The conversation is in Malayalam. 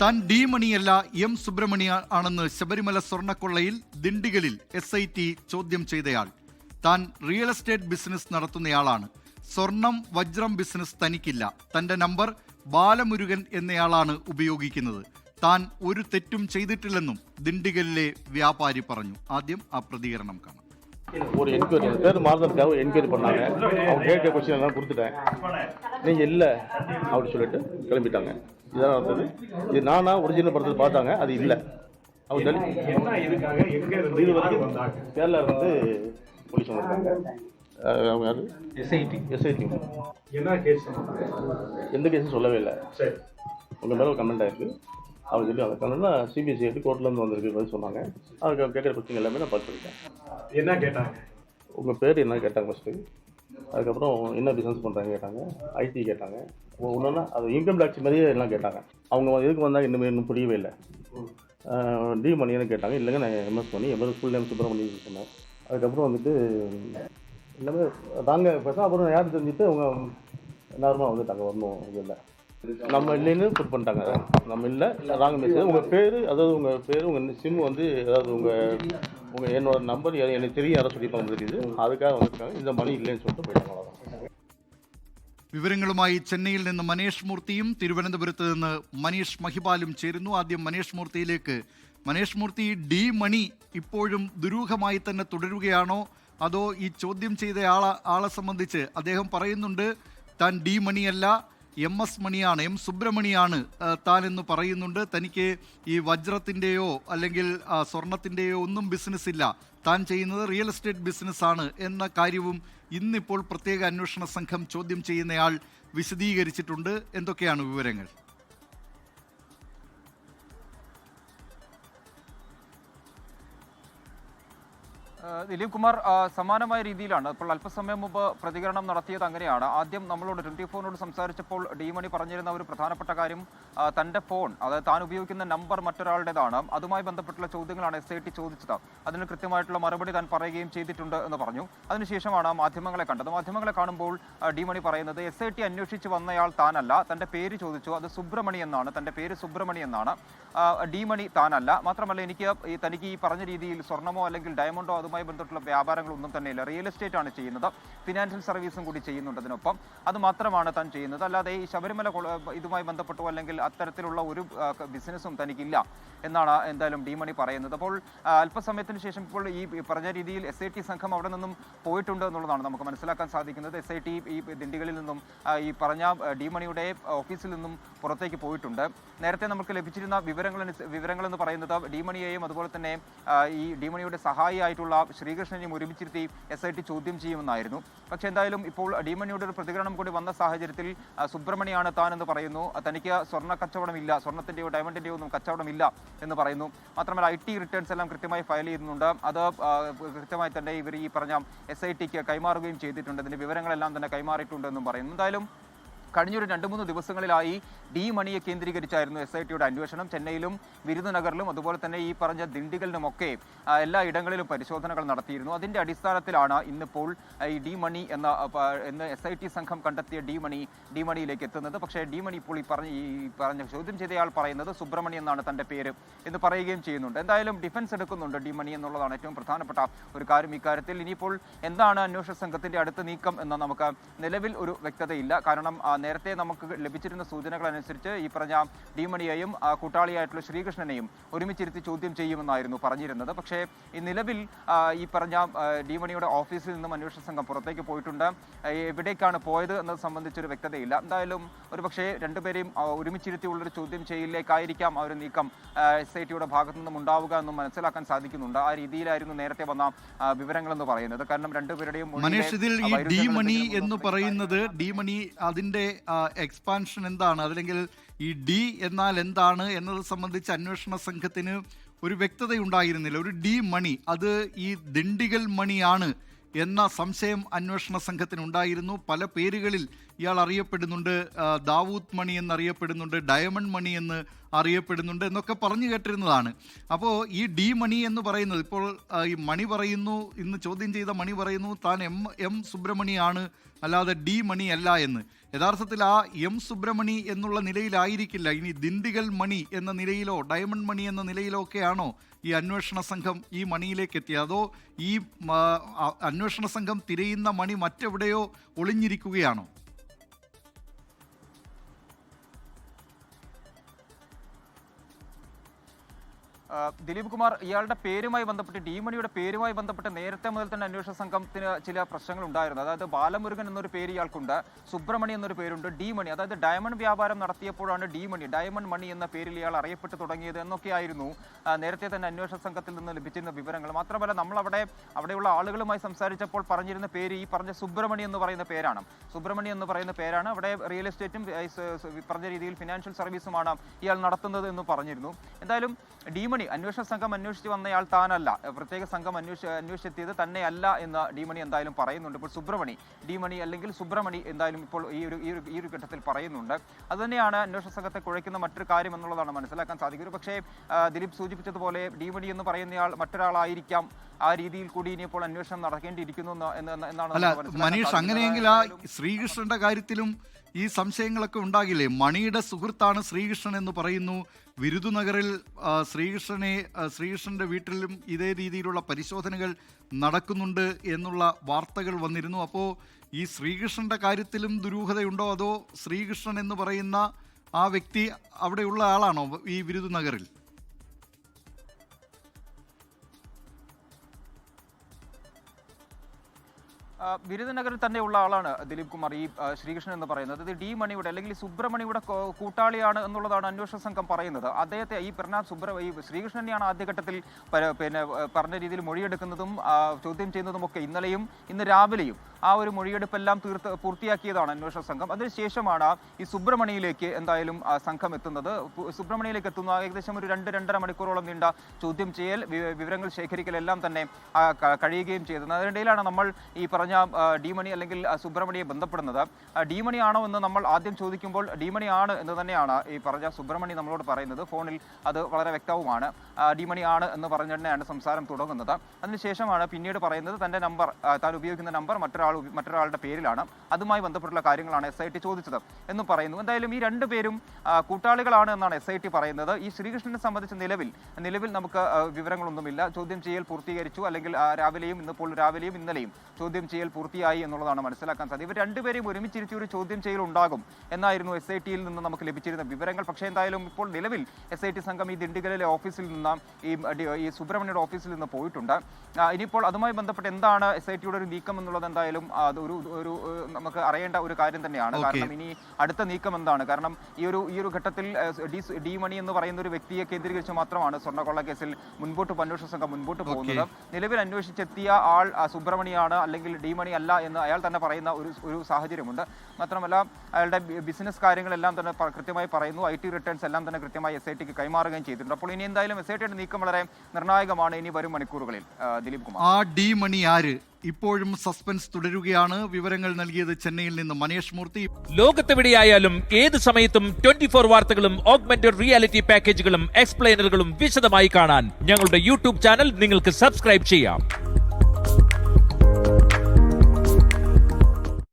താൻ ഡി മണിയല്ല എം സുബ്രഹ്മണ്യ ആണെന്ന് ശബരിമല സ്വർണ്ണക്കൊള്ളയിൽ ദിണ്ടിഗലിൽ SIT ചോദ്യം ചെയ്തയാൾ. താൻ റിയൽ എസ്റ്റേറ്റ് ബിസിനസ് നടത്തുന്നയാളാണ്. സ്വർണം വജ്രം ബിസിനസ് തനിക്കില്ല. തന്റെ നമ്പർ ബാലമുരുകൻ എന്നയാളാണ് ഉപയോഗിക്കുന്നത്. താൻ ഒരു തെറ്റും ചെയ്തിട്ടില്ലെന്നും ദിണ്ടിഗലിലെ വ്യാപാരി പറഞ്ഞു. ആദ്യം ആ പ്രതികരണം കാണാം. ஒரு என்கொயரி பேர் மாறுதலுக்காக என்கொயரி பண்ணாங்க. அவங்க கேட்க கொஸ்டின் எல்லாம் கொடுத்துட்டேன். நீங்கள் இல்லை அப்படின்னு சொல்லிட்டு கிளம்பிட்டாங்க. இதான் நடந்தது. இது நானா ஒரிஜினல் படத்தில் பார்த்தாங்க, அது இல்லை. அவங்க இது வரைக்கும் கேரளா இருந்து போலீஸ் வந்திருக்காங்க. அவங்க யாரு? SIT. எந்த கேஸும் சொல்லவே இல்லை. உங்கள் மேலே ஒரு கமெண்ட் ஆயிருக்கு. அவங்க சொல்லி அந்த கமெண்ட்னா CBSE கோர்ட்லேருந்து வந்திருக்கு பதில் சொன்னாங்க. அதுக்கு கேட்குற கொஸ்டின் எல்லாமே நான் பார்த்துருக்கேன். என்ன கேட்டாங்க? உங்கள் பேர் என்ன கேட்டாங்க ஃபஸ்ட்டு. அதுக்கப்புறம் என்ன பிஸ்னஸ் பண்ணுறாங்க கேட்டாங்க. IT கேட்டாங்க. ஒன்றுன்னா அது இன்கம் டேக்ஸ் மாதிரியே எல்லாம் கேட்டாங்க. அவங்க எதுக்கு வந்தாங்க இன்னும் புரியவே இல்லை. டி மணின்னு கேட்டாங்க. இல்லைங்க நான் MS மணி, ஃபுல் நேம் சுப்பிரமணியன் சொன்னேன். அதுக்கப்புறம் வந்துட்டு எல்லாமே தாங்க பேச. அப்புறம் யார் தெரிஞ்சுட்டு அவங்க நார்மலாக வந்துட்டாங்க. வரணும் இது இல்லை, நம்ம இல்லைன்னு புட் பண்ணிட்டாங்க. நம்ம இல்லை ராங் மெசேஜ். உங்கள் பேர், அதாவது உங்கள் பேர், உங்கள் சிம் வந்து, அதாவது உங்கள் என்னோட நம்பர் எனக்கு தெரியும் யாரை சொல்லியிருப்பாங்க தெரியுது. அதுக்காக வந்துருக்காங்க. இந்த மணி இல்லைன்னு சொல்லிட்டு போயிட்டாங்க. அவ்வளோதான். വിവരങ്ങളുമായി ചെന്നൈയിൽ നിന്ന് മനേഷ് മൂർത്തിയും തിരുവനന്തപുരത്ത് നിന്ന് മനീഷ് മഹിപാലും ചേരുന്നു. ആദ്യം മനേഷ് മൂർത്തിയിലേക്ക്. മനേഷ് മൂർത്തി, ഡി മണി ഇപ്പോഴും ദുരൂഹമായി തന്നെ തുടരുകയാണോ, അതോ ഈ ചോദ്യം ചെയ്ത ആളെ സംബന്ധിച്ച് അദ്ദേഹം പറയുന്നുണ്ട് താൻ ഡി മണിയല്ല MS മണിയാണ്, M സുബ്രഹ്മണിയാണ് താൻ എന്ന് പറയുന്നുണ്ട്. തനിക്ക് ഈ വജ്രത്തിൻ്റെയോ അല്ലെങ്കിൽ സ്വർണത്തിൻ്റെയോ ഒന്നും ബിസിനസ് ഇല്ല, താൻ ചെയ്യുന്നത് റിയൽ എസ്റ്റേറ്റ് ബിസിനസ്സാണ് എന്ന കാര്യവും ഇന്നിപ്പോൾ പ്രത്യേക അന്വേഷണ സംഘം ചോദ്യം ചെയ്യുന്നയാൾ വിശദീകരിച്ചിട്ടുണ്ട്. എന്തൊക്കെയാണ് വിവരങ്ങൾ? ദിലീപ് കുമാർ, സമാനമായ രീതിയിലാണ് ഇപ്പോൾ അല്പസമയം മുമ്പ് പ്രതികരണം നടത്തിയത്. അങ്ങനെയാണ് ആദ്യം നമ്മളോട് 24-നോട് സംസാരിച്ചപ്പോൾ ഡി മണി പറഞ്ഞിരുന്ന ഒരു പ്രധാനപ്പെട്ട കാര്യം, തൻ്റെ ഫോൺ, അതായത് താൻ ഉപയോഗിക്കുന്ന നമ്പർ മറ്റൊരാളുടേതാണ്. അതുമായി ബന്ധപ്പെട്ടുള്ള ചോദ്യങ്ങളാണ് SIT ചോദിച്ചത്. അതിന് കൃത്യമായിട്ടുള്ള മറുപടി താൻ പറയുകയും ചെയ്തിട്ടുണ്ട് എന്ന് പറഞ്ഞു. അതിനുശേഷമാണ് മാധ്യമങ്ങളെ കണ്ടത്. മാധ്യമങ്ങളെ കാണുമ്പോൾ ഡി മണി പറയുന്നത് SIT അന്വേഷിച്ച് വന്നയാൾ താനല്ല, തൻ്റെ പേര് ചോദിച്ചു, അത് സുബ്രഹ്മണി എന്നാണ്, തൻ്റെ പേര് സുബ്രഹ്മണി എന്നാണ്, ഡി മണി താനല്ല. മാത്രമല്ല തനിക്ക് ഈ പറഞ്ഞ രീതിയിൽ സ്വർണ്ണമോ അല്ലെങ്കിൽ ഡയമണ്ടോ അതുമായി ബന്ധപ്പെട്ടുള്ള വ്യാപാരങ്ങളൊന്നും തന്നെയില്ല. റിയൽ എസ്റ്റേറ്റ് ആണ് ചെയ്യുന്നത്, ഫിനാൻഷ്യൽ സർവീസും കൂടി ചെയ്യുന്നുണ്ട് അതിനൊപ്പം. അത് മാത്രമാണ് താൻ ചെയ്യുന്നത്. അല്ലാതെ ഈ ശബരിമല ഇതുമായി ബന്ധപ്പെട്ടോ അല്ലെങ്കിൽ അത്തരത്തിലുള്ള ഒരു ബിസിനസ്സും തനിക്കില്ല എന്നാണ് എന്തായാലും ഡി മണി പറയുന്നത്. അപ്പോൾ അല്പസമയത്തിന് ശേഷം ഇപ്പോൾ ഈ പറഞ്ഞ രീതിയിൽ SIT സംഘം അവിടെ നിന്നും പോയിട്ടുണ്ട് എന്നുള്ളതാണ് നമുക്ക് മനസ്സിലാക്കാൻ സാധിക്കുന്നത്. SIT ഈ ദിണ്ടികളിൽ നിന്നും ഈ പറഞ്ഞ ഡി മണിയുടെ ഓഫീസിൽ നിന്നും പുറത്തേക്ക് പോയിട്ടുണ്ട്. നേരത്തെ നമുക്ക് ലഭിച്ചിരുന്ന വിവരങ്ങളെന്ന് പറയുന്നത് ഡി മണിയെയും അതുപോലെ തന്നെ ഈ ഡി മണിയുടെ സഹായിയായിട്ടുള്ള ശ്രീകൃഷ്ണനെയും ഒരുമിച്ചിരുത്തി SIT ചോദ്യം ചെയ്യുമെന്നായിരുന്നു. പക്ഷേ എന്തായാലും ഇപ്പോൾ ഡി മണിയുടെ ഒരു പ്രതികരണം കൂടി വന്ന സാഹചര്യത്തിൽ സുബ്രഹ്മണ്യാണ് താൻ എന്ന് പറയുന്നു. തനിക്ക് സ്വർണ്ണ കച്ചവടമില്ല, സ്വർണ്ണത്തിൻ്റെയോ ഡയമണ്ടിൻ്റെയോ ഒന്നും കച്ചവടമില്ല എന്ന് പറയുന്നു. മാത്രമല്ല IT റിട്ടേൺസ് എല്ലാം കൃത്യമായി ഫയൽ ചെയ്യുന്നുണ്ട്. അത് കൃത്യമായി തന്നെ ഇവർ ഈ പറഞ്ഞ SITക്ക് കൈമാറുകയും ചെയ്തിട്ടുണ്ട്. അതിൻ്റെ വിവരങ്ങളെല്ലാം തന്നെ കൈമാറിയിട്ടുണ്ടെന്നും പറയുന്നു. എന്തായാലും കഴിഞ്ഞൊരു 2-3 ദിവസങ്ങളിലായി ഡി മണിയെ കേന്ദ്രീകരിച്ചായിരുന്നു SITയുടെ അന്വേഷണം. ചെന്നൈയിലും വിരുദനഗറിലും അതുപോലെ തന്നെ ഈ പറഞ്ഞ ദിണ്ടിഗലിനുമൊക്കെ എല്ലാ ഇടങ്ങളിലും പരിശോധനകൾ നടത്തിയിരുന്നു. അതിൻ്റെ അടിസ്ഥാനത്തിലാണ് ഇന്നിപ്പോൾ ഈ ഡി മണി എന്ന SIT സംഘം കണ്ടെത്തിയ ഡി മണിയിലേക്ക് എത്തുന്നത്. പക്ഷേ ഡി മണി ഇപ്പോൾ ഈ പറഞ്ഞ ചോദ്യം ചെയ്തയാൾ പറയുന്നത് സുബ്രഹ്മണി എന്നാണ് തൻ്റെ പേര് എന്ന് പറയുകയും ചെയ്യുന്നുണ്ട്. എന്തായാലും ഡിഫൻസ് എടുക്കുന്നുണ്ട് ഡി മണി എന്നുള്ളതാണ് ഏറ്റവും പ്രധാനപ്പെട്ട ഒരു കാര്യം ഇക്കാര്യത്തിൽ. ഇനിയിപ്പോൾ എന്താണ് അന്വേഷണ സംഘത്തിൻ്റെ അടുത്ത നീക്കം എന്ന് നമുക്ക് നിലവിൽ ഒരു വ്യക്തതയില്ല. കാരണം നേരത്തെ നമുക്ക് ലഭിച്ചിരുന്ന സൂചനകൾ അനുസരിച്ച് ഈ പറഞ്ഞ ഡി മണിയെയും കൂട്ടാളിയായിട്ടുള്ള ശ്രീകൃഷ്ണനെയും ഒരുമിച്ചിരുത്തി ചോദ്യം ചെയ്യുമെന്നായിരുന്നു പറഞ്ഞിരുന്നത്. പക്ഷേ ഈ നിലവിൽ ഈ പറഞ്ഞ ഡി മണിയുടെ ഓഫീസിൽ നിന്നും അന്വേഷണ സംഘം പുറത്തേക്ക് പോയിട്ടുണ്ട്. എവിടേക്കാണ് പോയത് എന്നത് സംബന്ധിച്ചൊരു വ്യക്തതയില്ല. എന്തായാലും ഒരുപക്ഷെ രണ്ടുപേരെയും ഒരുമിച്ചിരുത്തിയുള്ളൊരു ചോദ്യം ചെയ്യലിലേക്കായിരിക്കാം ആ ഒരു നീക്കം SITയുടെ ഭാഗത്തു നിന്നും ഉണ്ടാവുക എന്നും മനസ്സിലാക്കാൻ സാധിക്കുന്നുണ്ട്. ആ രീതിയിലായിരുന്നു നേരത്തെ വന്ന വിവരങ്ങളെന്ന് പറയുന്നത്. കാരണം രണ്ടുപേരുടെയും ഡി മണി എന്ന് പറയുന്നത്, ഡി മണി അതിൻ്റെ എക്സ്പാൻഷൻ എന്താണ്, അല്ലെങ്കിൽ ഈ ഡി എന്നാൽ എന്താണ് എന്നത് സംബന്ധിച്ച് അന്വേഷണ സംഘത്തിന് ഒരു വ്യക്തതയുണ്ടായിരുന്നില്ല. ഒരു ഡി മണി, അത് ഈ ദിണ്ടിഗൽ മണിയാണ് എന്ന സംശയം അന്വേഷണ സംഘത്തിനുണ്ടായിരുന്നു. പല പേരുകളിൽ ഇയാൾ അറിയപ്പെടുന്നുണ്ട്. ദാവൂദ് മണി എന്നറിയപ്പെടുന്നുണ്ട്, ഡയമണ്ട് മണി എന്ന് അറിയപ്പെടുന്നുണ്ട് എന്നൊക്കെ പറഞ്ഞു കേട്ടിരുന്നതാണ്. അപ്പോൾ ഈ ഡി മണി എന്ന് പറയുന്നത്, ഇപ്പോൾ ഈ മണി പറയുന്നു, ഇന്ന് ചോദ്യം ചെയ്ത മണി പറയുന്നു താൻ എം സുബ്രഹ്മണിയാണ്, അല്ലാതെ ഡി മണി അല്ല എന്ന്. യഥാർത്ഥത്തിൽ ആ എം സുബ്രമണി എന്നുള്ള നിലയിലായിരിക്കില്ല, ഇനി ദിണ്ടിഗൽ മണി എന്ന നിലയിലോ ഡയമണ്ട് മണി എന്ന നിലയിലോ ഒക്കെയാണോ ഈ അന്വേഷണ സംഘം ഈ മണിയിലേക്ക് എത്തിയത്? അതോ ഈ അന്വേഷണ സംഘം തിരയുന്ന മണി മറ്റെവിടെയോ ഒളിഞ്ഞിരിക്കുകയാണോ? ദിലീപ് കുമാർ, ഇയാളുടെ പേരുമായി ബന്ധപ്പെട്ട് ഡി മണിയുടെ പേരുമായി ബന്ധപ്പെട്ട് നേരത്തെ മുതൽ തന്നെ അന്വേഷണ സംഘത്തിന് ചില പ്രശ്നങ്ങൾ ഉണ്ടായിരുന്നു. അതായത് ബാലമുരുകൻ എന്നൊരു പേര് ഇയാൾക്കുണ്ട്, സുബ്രമണി എന്നൊരു പേരുണ്ട്, ഡി മണി, അതായത് ഡയമണ്ട് വ്യാപാരം നടത്തിയപ്പോഴാണ് ഡി മണി, ഡയമണ്ട് മണി എന്ന പേരിൽ ഇയാൾ അറിയപ്പെട്ടു തുടങ്ങിയത് എന്നൊക്കെയായിരുന്നു നേരത്തെ തന്നെ അന്വേഷണ സംഘത്തിൽ നിന്ന് ലഭിച്ചിരുന്ന വിവരങ്ങൾ. മാത്രമല്ല, നമ്മൾ അവിടെയുള്ള ആളുകളുമായി സംസാരിച്ചപ്പോൾ പറഞ്ഞിരുന്ന പേര് ഈ പറഞ്ഞ സുബ്രമണി എന്ന് പറയുന്ന പേരാണ്. സുബ്രമണി എന്ന് പറയുന്ന പേരാണ്. അവിടെ റിയൽ എസ്റ്റേറ്റും പറഞ്ഞ രീതിയിൽ ഫിനാൻഷ്യൽ സർവീസുമാണ് ഇയാൾ നടത്തുന്നത് എന്ന് പറഞ്ഞിരുന്നു. എന്തായാലും ഡി മണി അന്വേഷണ സംഘം അന്വേഷിച്ച് വന്നയാൾ താനല്ല, പ്രത്യേക സംഘം അന്വേഷിച്ചെത്തിയത് തന്നെയല്ല എന്ന് ഡി മണി എന്തായാലും പറയുന്നുണ്ട്. ഇപ്പോൾ സുബ്രമണി, ഡി മണി അല്ലെങ്കിൽ സുബ്രമണി എന്തായാലും ഇപ്പോൾ ഈ ഒരു ഘട്ടത്തിൽ പറയുന്നുണ്ട്. അതുതന്നെയാണ് അന്വേഷണ സംഘത്തെ കുഴയ്ക്കുന്ന മറ്റൊരു കാര്യം എന്നുള്ളതാണ് മനസ്സിലാക്കാൻ സാധിക്കും. പക്ഷേ ദിലീപ് സൂചിപ്പിച്ചതുപോലെ ഡി മണി എന്ന് പറയുന്നയാൾ മറ്റൊരാളായിരിക്കാം. ആ രീതിയിൽ കൂടി ഇനിയിപ്പോൾ അന്വേഷണം നടക്കേണ്ടിയിരിക്കുന്നു എന്നാണ്. അല്ല മനീഷ്, അങ്ങനെയെങ്കിൽ ആ ശ്രീകൃഷ്ണന്റെ കാര്യത്തിലും ഈ സംശയങ്ങളൊക്കെ ഉണ്ടാകില്ലേ? മണിയുടെ സുഹൃത്താണ് ശ്രീകൃഷ്ണൻ എന്ന് പറയുന്നു. വിരുദുനഗറിൽ ശ്രീകൃഷ്ണന്റെ വീട്ടിലും ഇതേ രീതിയിലുള്ള പരിശോധനകൾ നടക്കുന്നുണ്ട് എന്നുള്ള വാർത്തകൾ വന്നിരുന്നു. അപ്പോൾ ഈ ശ്രീകൃഷ്ണന്റെ കാര്യത്തിലും ദുരൂഹതയുണ്ടോ? അതോ ശ്രീകൃഷ്ണൻ എന്ന് പറയുന്ന ആ വ്യക്തി അവിടെയുള്ള ആളാണോ ഈ വിരുദുനഗറിൽ? വിരുദനഗറിൽ തന്നെയുള്ള ആളാണ് ദിലീപ് കുമാർ ഈ ശ്രീകൃഷ്ണൻ എന്ന് പറയുന്നത്. ഇത് ഡി മണിയുടെ അല്ലെങ്കിൽ സുബ്രമണിയുടെ കൂട്ടാളിയാണ് എന്നുള്ളതാണ് അന്വേഷണ സംഘം പറയുന്നത്. അദ്ദേഹത്തെ ഈ ശ്രീകൃഷ്ണനെയാണ് ആദ്യഘട്ടത്തിൽ പറഞ്ഞ രീതിയിൽ മൊഴിയെടുക്കുന്നതും ചോദ്യം ചെയ്യുന്നതുമൊക്കെ ഇന്ന് രാവിലെയും ആ ഒരു മൊഴിയെടുപ്പെല്ലാം പൂർത്തിയാക്കിയതാണ് അന്വേഷണ സംഘം. അതിനുശേഷമാണ് ഈ സുബ്രമണിയിലേക്ക് എന്തായാലും സംഘം എത്തുന്നത്. സുബ്രമണിയിലേക്ക് എത്തുന്ന ഏകദേശം ഒരു 2-2.5 മണിക്കൂറോളം നീണ്ട ചോദ്യം ചെയ്യൽ, വിവരങ്ങൾ ശേഖരിക്കലെല്ലാം തന്നെ കഴിയുകയും ചെയ്തത്. അതിനിടയിലാണ് നമ്മൾ ഈ പറഞ്ഞ ഡി മണി അല്ലെങ്കിൽ സുബ്രമണിയെ ബന്ധപ്പെടുന്നത്. ഡി മണി ആണോ എന്ന് നമ്മൾ ആദ്യം ചോദിക്കുമ്പോൾ ഡി മണി ആണ് എന്ന് തന്നെയാണ് ഈ പറഞ്ഞ സുബ്രമണി നമ്മളോട് പറയുന്നത്. ഫോണിൽ അത് വളരെ വ്യക്തവുമാണ്. ഡി മണി ആണ് എന്ന് പറഞ്ഞു തന്നെയാണ് സംസാരം തുടങ്ങുന്നത്. അതിനുശേഷമാണ് പിന്നീട് പറയുന്നത് തൻ്റെ നമ്പർ, താൻ ഉപയോഗിക്കുന്ന നമ്പർ മറ്റൊരാളുടെ പേരിലാണ്, അതുമായി ബന്ധപ്പെട്ടുള്ള കാര്യങ്ങളാണ് SIT ചോദിച്ചത് എന്ന് പറയുന്നു. എന്തായാലും ഈ രണ്ടുപേരും കൂട്ടാളികളാണ് എന്നാണ് SIT പറയുന്നത്. ഈ ശ്രീകൃഷ്ണനെ സംബന്ധിച്ച് നിലവിൽ നമുക്ക് വിവരങ്ങളൊന്നുമില്ല. ചോദ്യം ചെയ്യൽ പൂർത്തീകരിച്ചു, അല്ലെങ്കിൽ രാവിലെയും ഇന്നലെയും ചോദ്യം ചെയ്യൽ പൂർത്തിയായി എന്നുള്ളതാണ് മനസ്സിലാക്കാൻ സാധിക്കും. ഇവർ രണ്ടുപേരെയും ഒരുമിച്ചിരുത്തി ഒരു ചോദ്യം ചെയ്യൽ ഉണ്ടാകും എന്നായിരുന്നു SITയിൽ നിന്ന് നമുക്ക് ലഭിച്ചിരുന്ന വിവരങ്ങൾ. പക്ഷേ എന്തായാലും ഇപ്പോൾ നിലവിൽ SIT സംഘം ഈ ദിണ്ടിഗലിലെ ഓഫീസിൽ നിന്ന് ഈ സുബ്രഹ്മണ്യയുടെ ഓഫീസിൽ നിന്ന് പോയിട്ടുണ്ട്. ഇനിയിപ്പോൾ അതുമായി ബന്ധപ്പെട്ട് എന്താണ് SITയുടെ ഒരു നീക്കം എന്നുള്ളത് എന്തായാലും ഒരു നമുക്ക് അറിയേണ്ട ഒരു കാര്യം തന്നെയാണ്. കാരണം ഇനി അടുത്ത നീക്കം എന്താണ്? കാരണം ഈ ഒരു ഘട്ടത്തിൽ ഡി മണി എന്ന് പറയുന്ന ഒരു വ്യക്തിയെ കേന്ദ്രീകരിച്ച് മാത്രമാണ് സ്വർണ്ണക്കൊള്ള കേസിൽ അന്വേഷണ സംഘം മുൻപോട്ട് പോകുന്നത്. നിലവിൽ അന്വേഷിച്ചെത്തിയ ആൾ സുബ്രഹ്മണ്യാണ് അല്ലെങ്കിൽ ഡി മണി അല്ല എന്ന് അയാൾ തന്നെ പറയുന്ന ഒരു സാഹചര്യമുണ്ട്. മാത്രമല്ല അയാളുടെ ബിസിനസ് കാര്യങ്ങളെല്ലാം തന്നെ കൃത്യമായി പറയുന്നു. IT റിട്ടേൺസ് എല്ലാം തന്നെ കൃത്യമായി SITക്ക് കൈമാറുകയും ചെയ്തിട്ടുണ്ട്. അപ്പോൾ ഇനി എന്തായാലും SITയുടെ നീക്കം വളരെ നിർണായകമാണ് ഇനി വരും മണിക്കൂറുകളിൽ. ദിലീപ് കുമാർ, ആ ഡി മണി ആര്? ഇപ്പോഴും സസ്പെൻസ് തുടരുകയാണ്. വിവരങ്ങൾ നൽകിയത് ചെന്നൈയിൽ നിന്ന് മനേഷ് മൂർത്തി. ലോകത്തെവിടെയായാലും ഏത് സമയത്തും 24 വാർത്തകളും ഓഗ്മെന്റഡ് റിയാലിറ്റി പാക്കേജുകളും എക്സ്പ്ലെയിനറുകളും വിശദമായി കാണാൻ ഞങ്ങളുടെ YouTube ചാനൽ നിങ്ങൾക്ക് സബ്സ്ക്രൈബ് ചെയ്യാം.